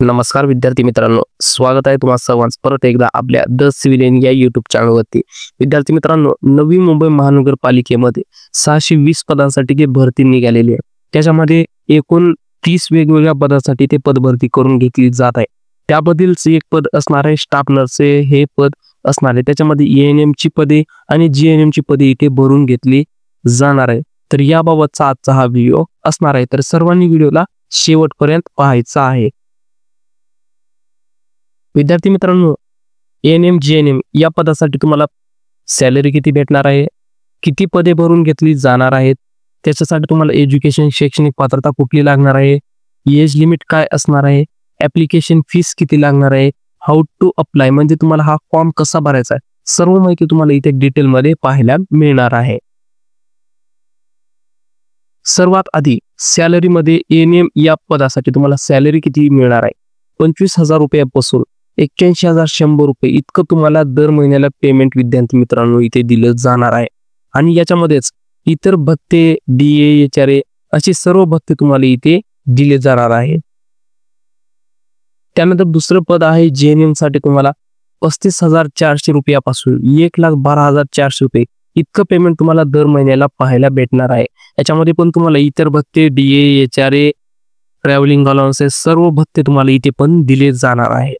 नमस्कार विद्यार्थी मित्रांनो, स्वागत आहे तुम्हा सर्वांचं परत एकदा आपल्या द सिव्हिलियन या युट्यूब चॅनलवरती। विद्यार्थी मित्रांनो, नवी मुंबई महानगरपालिकेमध्ये 620 पदांसाठी ते भरती निघालेली आहे। त्याच्यामध्ये एकूण 30 वेगवेगळ्या पदांसाठी ते पदभरती करून घेतली जात आहे। त्याबद्दलच एक पद असणार आहे स्टाफ नर्स हे पद असणार आहे। त्याच्यामध्ये एएनएम ची पदे आणि जीएनएम ची पदे इथे भरून घेतली जाणार आहे। तर याबाबतचा आजचा हा व्हिडिओ असणार आहे, तर सर्वांनी व्हिडिओला शेवटपर्यंत पाहायचा आहे। विद्यार्थी मित्रांनो, एएनएम जीएनएम या पदासाठी तुम्हाला सॅलरी किती भेटणार आहे, किती पदे भरून घेतली जाणार आहेत, त्याच्यासाठी तुम्हाला एज्युकेशन शैक्षणिक पात्रता कुठली लागणार आहे, एज लिमिट काय असणार आहे, ऍप्लिकेशन फीस किती लागणार आहे, हाऊ टू अप्लाय म्हणजे तुम्हाला हा फॉर्म कसा भरायचा आहे, सर्व माहिती तुम्हाला इथे डिटेल मध्ये पाहायला मिळणार आहे। सर्वात आधी सॅलरी मध्ये एएनएम या पदासाठी तुम्हाला सॅलरी किती मिळणार आहे, 25,000 रुपयापासून 81,100 रुपये इतकं तुम्हाला दर महिन्याला पेमेंट विद्यार्थी मित्रांनो इथे दिलं जाणार आहे। आणि याच्यामध्येच इतर भत्ते, डीए, एचआरए असे सर्व भत्ते तुम्हाला इथे दिले जाणार आहे। त्यानंतर दुसरं पद आहे जीएनएम साठी तुम्हाला 35,400 रुपयापासून 1,12,400 रुपये इतकं पेमेंट तुम्हाला दर महिन्याला पाहायला भेटणार आहे। याच्यामध्ये पण तुम्हाला इतर भत्ते, डीए, एचआरए, ट्रॅव्हलिंग अलाउन्सेस सर्व भत्ते तुम्हाला इथे पण दिले जाणार आहे।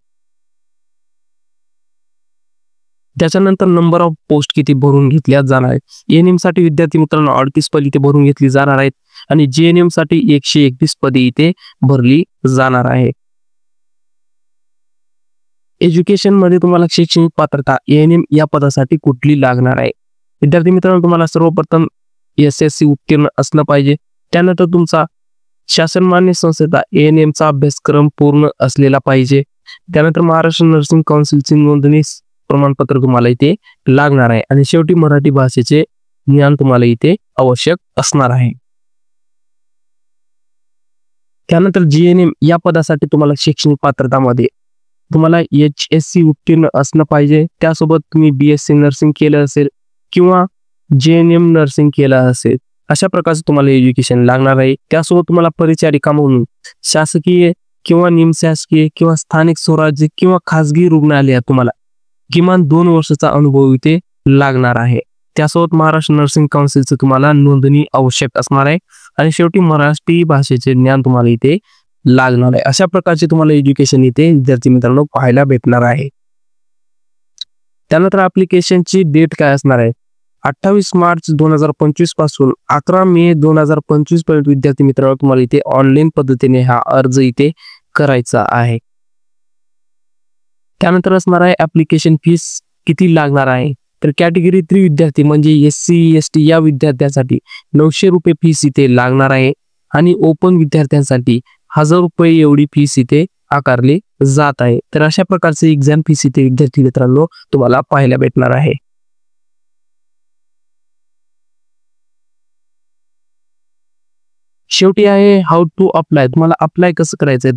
त्याच्यानंतर नंबर ऑफ पोस्ट किती भरून घेतल्या जाणार आहेत। एएनएम साठी विद्यार्थी मित्रांनो 38 पदे इथे भरून घेतली जाणार आहेत आणि जीएनएम साठी 131 पदे इथे भरली जाणार आहे। एज्युकेशन मध्ये तुम्हाला शैक्षणिक पात्रता एएनएम या पदासाठी कुठली लागणार आहे। विद्यार्थी मित्रांनो, तुम्हाला सर्वप्रथम एसएससी उत्तीर्ण असलं पाहिजे। त्यानंतर तुमचा शासनमान्य संस्थेचा एएनएम चा अभ्यासक्रम पूर्ण असलेला पाहिजे। त्यानंतर महाराष्ट्र नर्सिंग काउन्सिलचे नोंदणी प्रमाणपत्र तुम्हाला इथे लागणार आहे आणि शेवटी मराठी भाषेचे ज्ञान तुम्हाला इथे आवश्यक असणार आहे। त्यानंतर जीएनएम या पदासाठी तुम्हाला शैक्षणिक पात्रतामध्ये तुम्हाला एचएससी उत्तीर्ण असणं पाहिजे। त्यासोबत तुम्ही बीएससी नर्सिंग केलं असेल किंवा जीएनएम नर्सिंग केलं असेल, अशा प्रकारचं तुम्हाला एज्युकेशन लागणार आहे। त्यासोबत तुम्हाला परिचारिका म्हणून शासकीय किंवा निमशासकीय किंवा स्थानिक स्वराज्य किंवा खासगी रुग्णालयात तुम्हाला किमान 2 वर्षाचा अनुभव इथे लागणार आहे। त्यासोबत महाराष्ट्र नर्सिंग काउन्सिलचं तुम्हाला नोंदणी आवश्यक असणार आहे आणि शेवटी मराठी भाषेचे ज्ञान तुम्हाला इथे लागणार आहे। अशा प्रकारचे तुम्हाला एज्युकेशन इथे विद्यार्थी मित्रांनो पाहायला भेटणार आहे। त्यानंतर ऍप्लिकेशनची डेट काय असणार आहे, 28 मार्च 2025 पासून 11 मे 2025 पर्यंत विद्यार्थी मित्रांनो तुम्हाला इथे ऑनलाईन पद्धतीने हा अर्ज इथे करायचा आहे। त्यानंतर असणार आहे ऍप्लिकेशन फीस किती लागणार आहे, तर कॅटेगरी 3 विद्यार्थी म्हणजे एससी एसटी या विद्यार्थ्यांसाठी 900 रुपये फीस इथे लागणार आहे आणि ओपन विद्यार्थ्यांसाठी 1000 रुपये एवढी फीस इथे आकारली जात आहे। तर अशा प्रकारचे एक्झाम फीस इथे विद्यार्थी मित्रांनो तुम्हाला पाहायला भेटणार आहे। शेवटी आहे हाऊ टू अप्लाय, तुम्हाला अप्लाय कसं करायचंय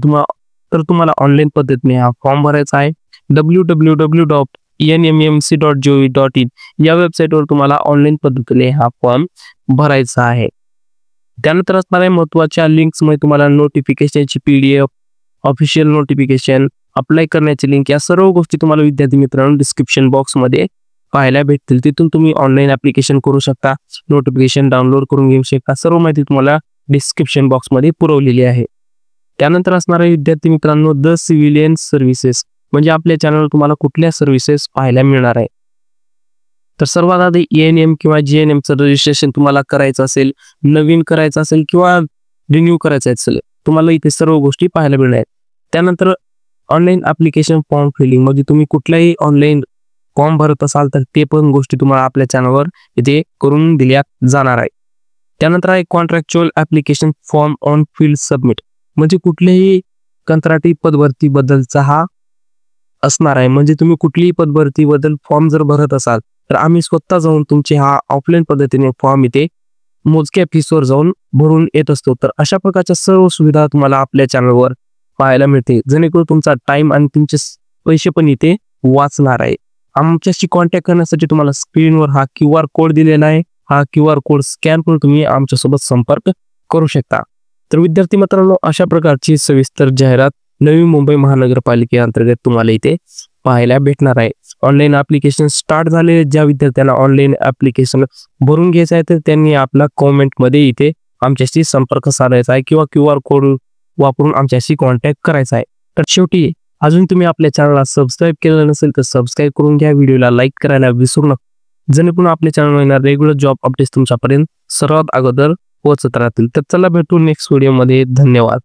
तुम्हाला ऑनलाईन पद्धतीने हा फॉर्म भरायचा आहे। www.nmmc.gov.in या वेबसाईटवर तुम्हाला ऑनलाईन पद्धतीने हा फॉर्म भरायचा आहे। त्यानंतर असणार आहे महत्त्वाच्या लिंक्स मध्ये तुम्हाला नोटिफिकेशनची पीडीएफ, ऑफिशियल नोटिफिकेशन, अप्लाय करण्याची लिंक या सर्व गोष्टी तुम्हाला विद्यार्थी मित्रांनो डिस्क्रिप्शन बॉक्स मध्ये पाहायला भेटतील। तिथून तुम्ही ऑनलाईन ऍप्लिकेशन करू शकता, नोटिफिकेशन डाउनलोड करून घेऊ शकता। सर्व माहिती तुम्हाला डिस्क्रिप्शन बॉक्स मध्ये पुरवलेली आहे। त्यानंतर असणार आहे विद्यार्थी मित्रांनो द सिव्हिलियन सर्व्हिसेस म्हणजे आपल्या चॅनलवर तुम्हाला कुठल्या सर्व्हिसेस पाहायला मिळणार आहे। तर सर्वात आधी एएनएम किंवा जीएनएम चं रजिस्ट्रेशन तुम्हाला करायचं असेल, नवीन करायचं असेल किंवा रिन्यू करायचं असेल, तुम्हाला इथे सर्व गोष्टी पाहायला मिळणार आहेत। त्यानंतर ऑनलाईन ऍप्लिकेशन फॉर्म फिलिंग म्हणजे तुम्ही कुठलाही ऑनलाईन फॉर्म भरत असाल तर ते पण गोष्टी तुम्हाला आपल्या चॅनलवर इथे करून दिल्या जाणार आहे। त्यानंतर आहे contractual application form on field submit म्हणजे कुठल्याही कंत्राटी पदभरती बद्दलचा हा असणार आहे। म्हणजे तुम्ही कुठलीही पदभरती बद्दल फॉर्म जर भरत असाल तर आम्ही स्वतः जाऊन तुमचे हा ऑफलाईन पद्धतीने फॉर्म इथे मोजक्या फीसवर जाऊन भरून येत असतो। तर अशा प्रकारच्या सर्व सुविधा तुम्हाला आपल्या चॅनलवर पाहायला मिळते, जेणेकरून तुमचा टाइम आणि तुमचे पैसे पण इथे वाचणार आहे। आमच्याशी कॉन्टॅक्ट करण्यासाठी तुम्हाला स्क्रीनवर हा QR कोड दिलेला आहे, हा QR कोड स्कॅन करून तुम्ही आमच्यासोबत संपर्क करू शकता। तर विद्यार्थी मित्रांनो, अशा प्रकारची सविस्तर जाहिरात नवी मुंबई महानगरपालिकेअंतर्गत तुम्हाला इथे पाहायला भेटणार आहे. ऑनलाईन ऍप्लिकेशन स्टार्ट झाले. ज्या विद्यार्थ्यांना ऑनलाईन ऍप्लिकेशन भरून घ्यायचं आहे तर त्यांनी आपला कॉमेंटमध्ये इथे आमच्याशी संपर्क साधायचा आहे किंवा QR कोड वापरून आमच्याशी कॉन्टॅक्ट करायचा आहे. तर शेवटी अजून तुम्ही आपल्या चॅनलला सबस्क्राईब केलं नसेल तर सबस्क्राईब करून घ्या. व्हिडिओला लाईक करायला विसरू नका, जेणेकरून आपल्या चॅनलवर येणार रेग्युलर जॉब अपडेट्स तुमच्यापर्यंत सर्वात अगोदर पोहोचत राहतील. तर चला भेटू नेक्स्ट व्हिडिओमध्ये. धन्यवाद.